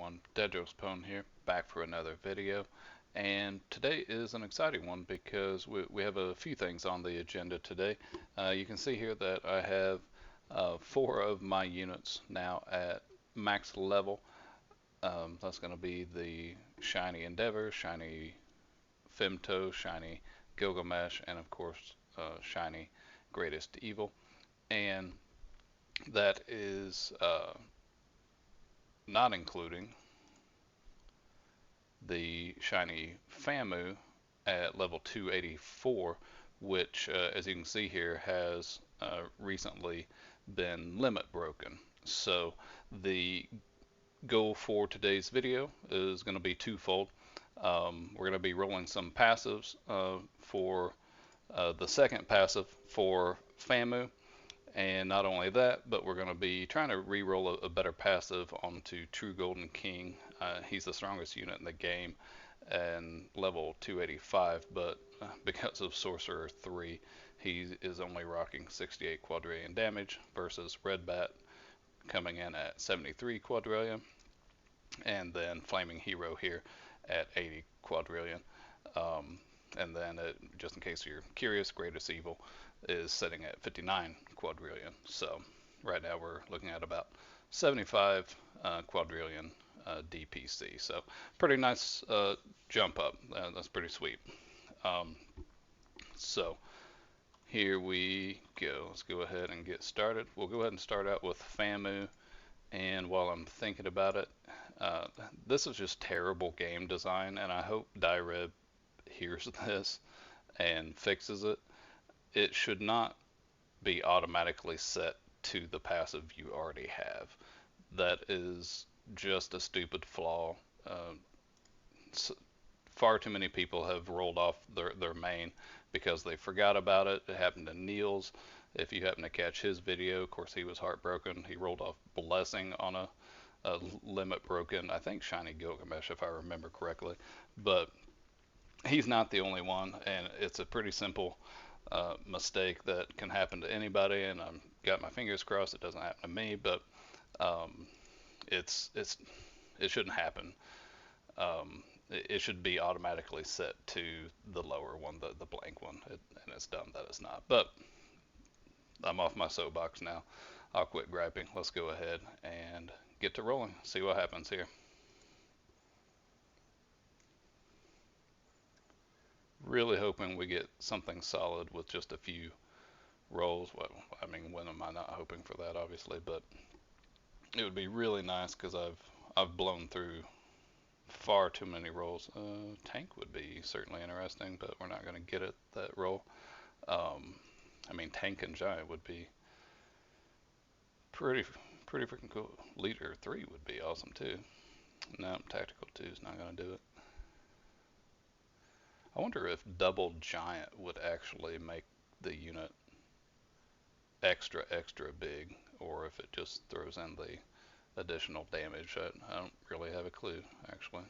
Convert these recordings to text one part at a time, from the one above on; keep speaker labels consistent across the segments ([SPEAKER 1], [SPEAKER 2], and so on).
[SPEAKER 1] everyone, Dedros here, back for another video. And today is an exciting one because we have a few things on the agenda today. You can see here that I have four of my units now at max level. That's going to be the Shiny Endeavor, Shiny Femto, Shiny Gilgamesh, and of course Shiny Greatest Evil. And that is not including the shiny Famu at level 284, which, as you can see here, has recently been limit broken. So the goal for today's video is going to be twofold. We're going to be rolling some passives for the second passive for Famu, and not only that, but we're going to be trying to re-roll a better passive onto True Golden King. He's the strongest unit in the game and level 285, but because of Sorcerer 3, he is only rocking 68 quadrillion damage versus Red Bat coming in at 73 quadrillion, and then Flaming Hero here at 80 quadrillion. And then, just in case you're curious, Greatest Evil is sitting at 59 quadrillion. So right now we're looking at about 75 quadrillion DPC. So pretty nice jump up. That's pretty sweet. Um, so here we go. Let's go ahead and get started. We'll go ahead and start out with Famu. And while I'm thinking about it, uh, this is just terrible game design, and I hope Dyreb hears this and fixes it. It should not be automatically set to the passive you already have. That is just a stupid flaw. Far too many people have rolled off their main because they forgot about it. It happened to Niels. If you happen to catch his video, of course, he was heartbroken. He rolled off Blessing on a limit broken, I think, Shiny Gilgamesh, if I remember correctly. But he's not the only one, and it's a pretty simple mistake that can happen to anybody, and I've got my fingers crossed it doesn't happen to me, but um, it's it shouldn't happen. It should be automatically set to the lower one, the blank one, and it's dumb that it's not. But I'm off my soapbox now. I'll quit griping. Let's go ahead and get to rolling. See what happens here. Really hoping we get something solid with just a few rolls. Well, I mean, when am I not hoping for that, obviously, but it would be really nice because I've blown through far too many rolls. Tank would be certainly interesting, but we're not going to get it that roll. I mean, Tank and Giant would be pretty pretty freaking cool. Leader 3 would be awesome too. No, Tactical 2 is not going to do it. I wonder if double Giant would actually make the unit extra big, or if it just throws in the additional damage. I don't really have a clue, actually.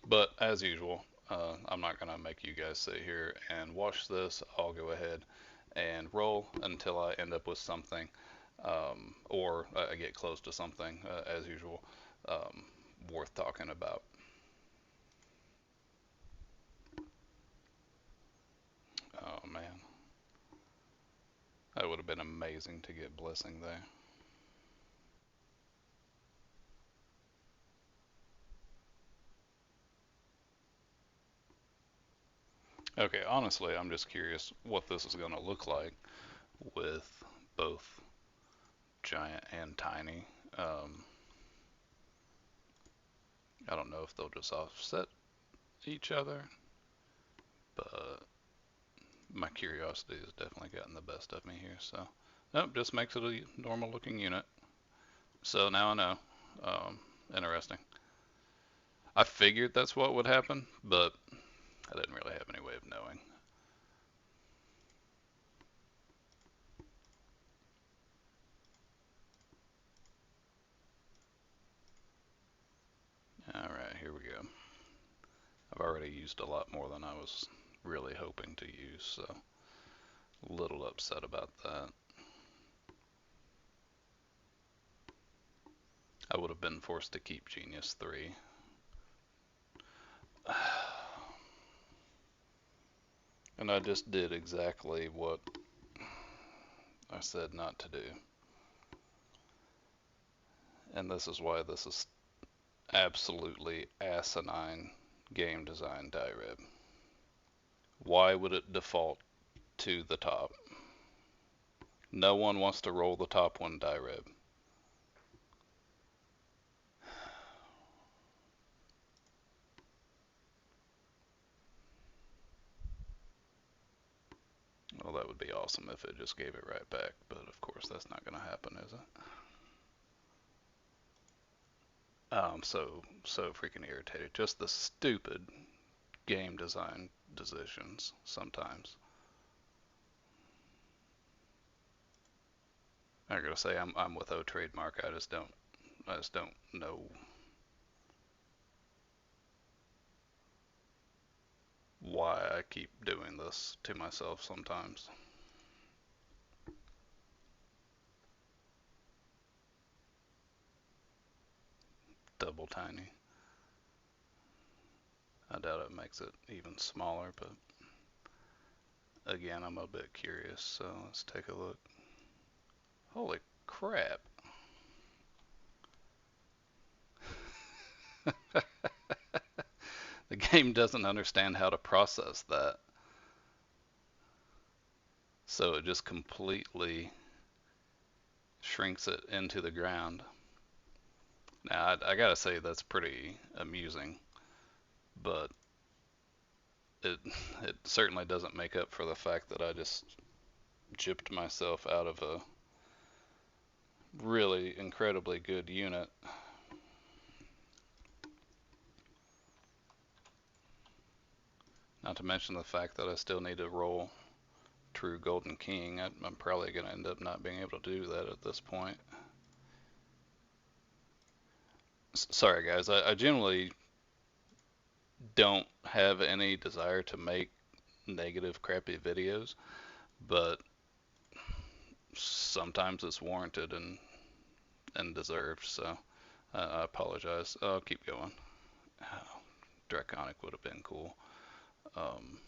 [SPEAKER 1] But as usual, I'm not going to make you guys sit here and watch this. I'll go ahead and roll until I end up with something, or I get close to something, as usual, um, worth talking about. Oh man, that would have been amazing to get Blessing there. Okay, honestly, I'm just curious what this is going to look like with both Giant and Tiny. I don't know if they'll just offset each other, but my curiosity has definitely gotten the best of me here. So, nope, just makes it a normal looking unit. So now I know. Interesting. I figured that's what would happen, but I didn't really have any way of knowing. Alright, here we go. I've already used a lot more than I was really hoping to use, so a little upset about that. I would have been forced to keep Genius 3. And I just did exactly what I said not to do. And this is why this is absolutely asinine game design die-rib. Why would it default to the top? No one wants to roll the top one die-rib. Well, that would be awesome if it just gave it right back, but of course that's not going to happen, is it? I'm so freaking irritated. Just the stupid game design decisions sometimes. I gotta say I'm with O Trademark. I just don't know why I keep doing this to myself sometimes. Double tiny. I doubt it makes it even smaller, but again, I'm a bit curious, so let's take a look. Holy crap. The game doesn't understand how to process that. So it just completely shrinks it into the ground. Now, I gotta say that's pretty amusing, but it it certainly doesn't make up for the fact that I just gypped myself out of a really incredibly good unit. Not to mention the fact that I still need to roll true Golden King. I'm probably going to end up not being able to do that at this point. Sorry guys, I generally don't have any desire to make negative, crappy videos, but sometimes it's warranted and deserved, so I apologize. I'll keep going. Oh, Draconic would have been cool. Um,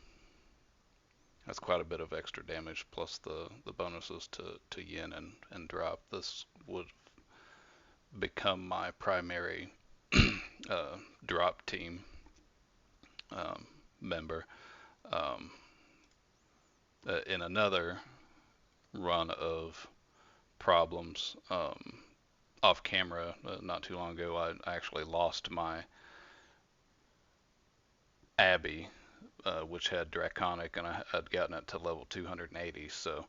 [SPEAKER 1] that's quite a bit of extra damage plus the bonuses to yin and drop. This would become my primary drop team um, member. Um, in another run of problems off camera not too long ago, I actually lost my Abbey, which had Draconic, and I'd gotten it to level 280. So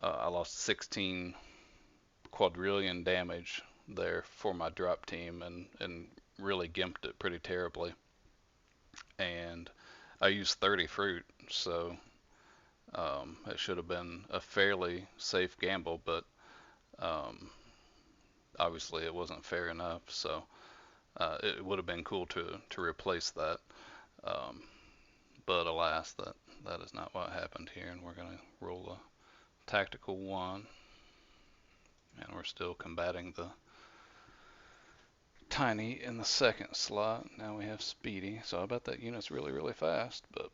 [SPEAKER 1] I lost 16 quadrillion damage there for my drop team and really gimped it pretty terribly. And I used 30 fruit, so it should have been a fairly safe gamble, but um, obviously it wasn't fair enough. So it would have been cool to replace that, um, but alas, that is not what happened here, and we're gonna roll a tactical one, and we're still combating the tiny in the second slot. Now we have speedy, so I bet that unit's really fast, but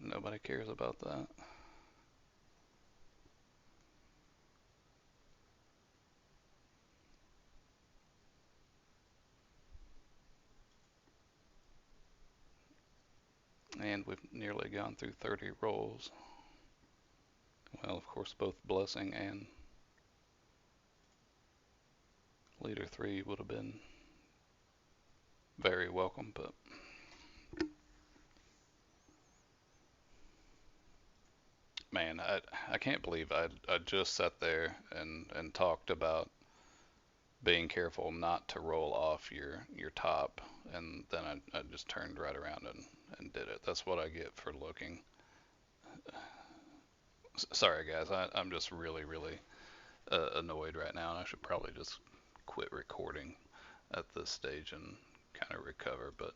[SPEAKER 1] nobody cares about that. And we've nearly gone through 30 rolls. Well, of course, both Blessing and Leader 3 would have been very welcome, but man, I can't believe I just sat there and talked about being careful not to roll off your top, and then I just turned right around and did it. That's what I get for looking. Sorry guys, I'm just really annoyed right now, and I should probably just quit recording at this stage and kind of recover. But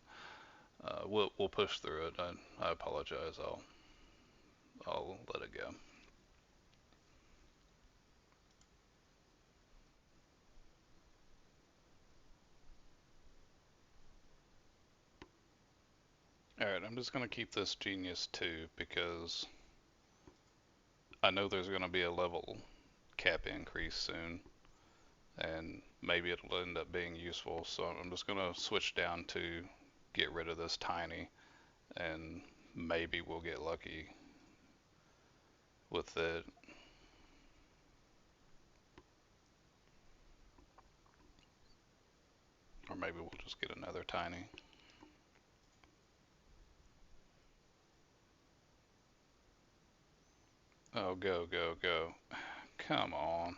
[SPEAKER 1] we'll push through it. I apologize. I'll let it go. Alright, I'm just gonna keep this Genius 2 because I know there's gonna be a level cap increase soon, and maybe it'll end up being useful, so I'm just gonna switch down to get rid of this tiny, and maybe we'll get lucky with it. Or maybe we'll just get another tiny. Oh, go, go, go. Come on.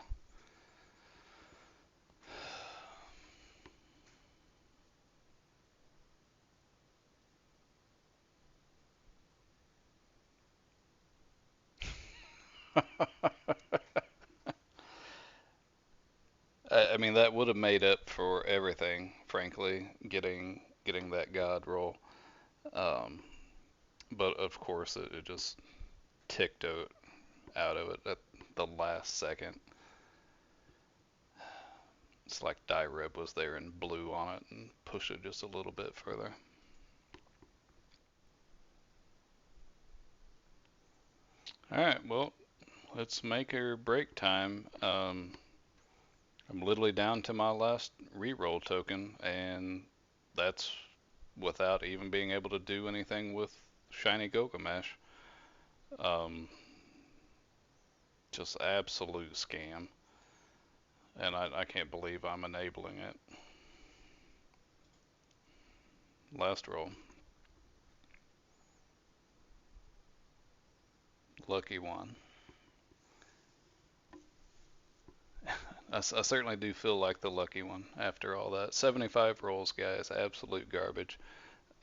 [SPEAKER 1] I mean, that would have made up for everything, frankly, getting that God roll. Um, but of course, it just ticked out of it at the last second. It's like Dyreb was there and blew on it and pushed it just a little bit further. All right, well, let's make our break time. I'm literally down to my last reroll token, and that's without even being able to do anything with Shiny Gilgamesh. Um, just absolute scam, and I can't believe I'm enabling it. Last roll, lucky one. I certainly do feel like the lucky one after all that. 75 rolls, guys, absolute garbage.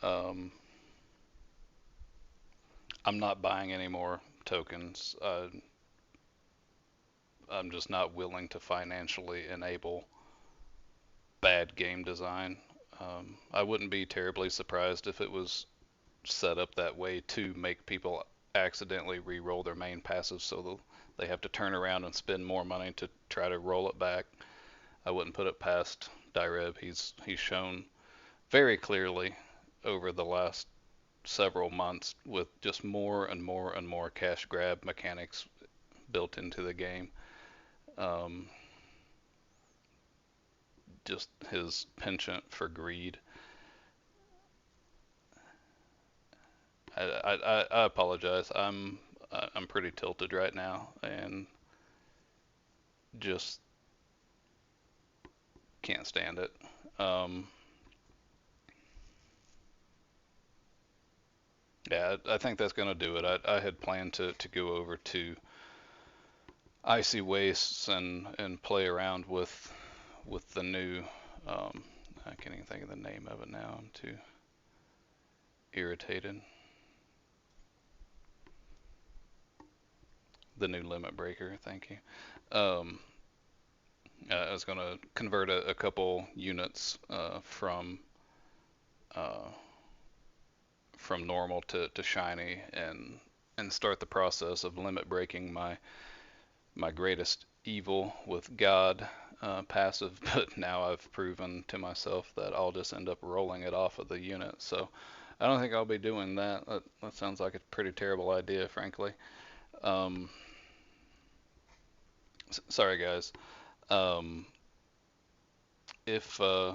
[SPEAKER 1] Um, I'm not buying any more tokens. I'm just not willing to financially enable bad game design. I wouldn't be terribly surprised if it was set up that way to make people accidentally re-roll their main passive so they have to turn around and spend more money to try to roll it back. I wouldn't put it past Dyreb. He's shown very clearly over the last several months with just more and more and more cash grab mechanics built into the game. Um, just his penchant for greed. I apologize. I'm pretty tilted right now and just can't stand it. Um, yeah, I think that's gonna do it. I had planned to go over to Icy Wastes and play around with the new. Um, I can't even think of the name of it now. I'm too irritated. The new Limit Breaker. Thank you. Um, I was gonna convert a couple units uh, from normal to shiny and start the process of limit breaking my greatest evil with God passive, but now I've proven to myself that I'll just end up rolling it off of the unit. So I don't think I'll be doing that. That sounds like a pretty terrible idea, frankly. Um, Sorry, guys. Um, if well,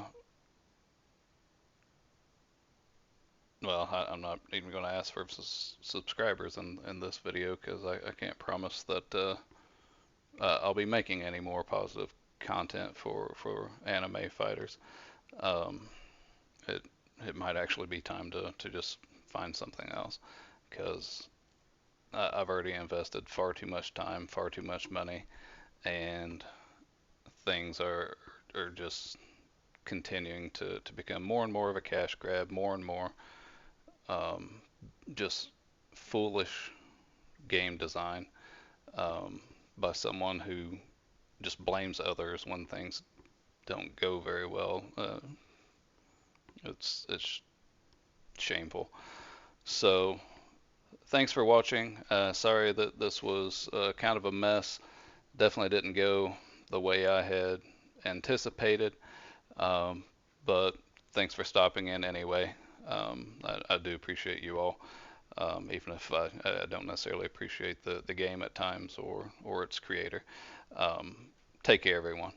[SPEAKER 1] I'm not even going to ask for subscribers in this video because I can't promise that I'll be making any more positive content for anime fighters. Um, it it might actually be time to just find something else because I've already invested far too much time, far too much money, and things are just continuing to become more and more of a cash grab, more and more um, just foolish game design um, by someone who just blames others when things don't go very well. It's shameful. So thanks for watching. Sorry that this was kind of a mess. Definitely didn't go the way I had anticipated. Um, but thanks for stopping in anyway. I do appreciate you all, even if I don't necessarily appreciate the game at times or its creator. Um, Take care, everyone.